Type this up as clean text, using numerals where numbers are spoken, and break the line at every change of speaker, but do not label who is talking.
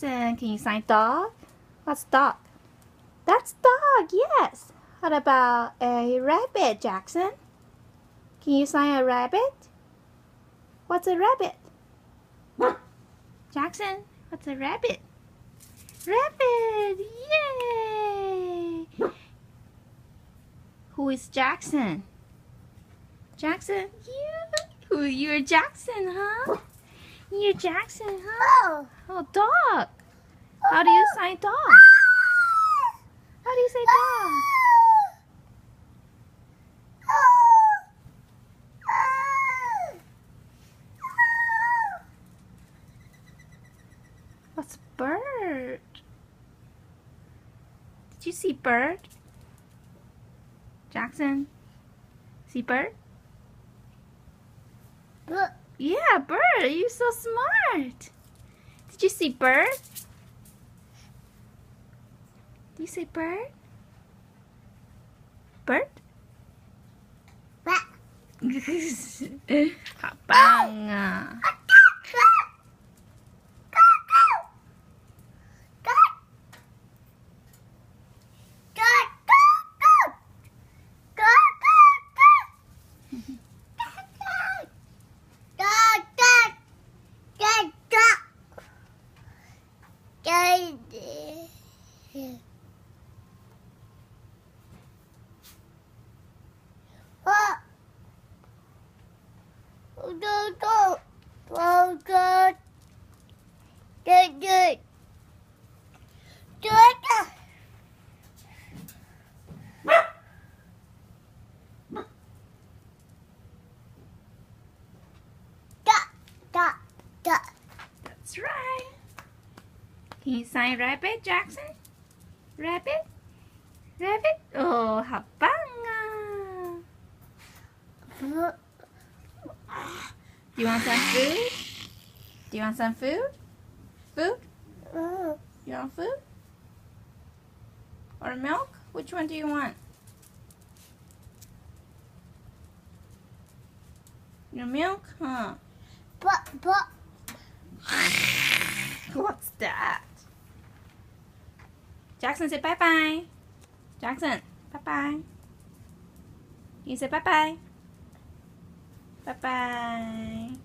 Jaxon, can you sign dog? What's dog? That's dog, yes. What about a rabbit, Jaxon? Can you sign a rabbit? What's a rabbit? Jaxon, what's a rabbit? Rabbit! Yay! Who is Jaxon? Jaxon, you're Jaxon, huh? You're Jaxon, huh? Oh, dog. How do you say dog? How do you say dog? What's bird? Did you see bird? Jaxon, see bird? Yeah, bird. You're so smart. Did you see bird? Did you say bird? Bird? Habang. That's right. Can you sign rabbit, Jaxon? Rabbit? Rabbit? Oh, habang. Do you want some food? Do you want some food? Food? You want food? Or milk? Which one do you want? Your milk? Huh? What's that? Jaxon, say bye-bye. Jaxon, bye-bye. You say bye-bye. Bye-bye.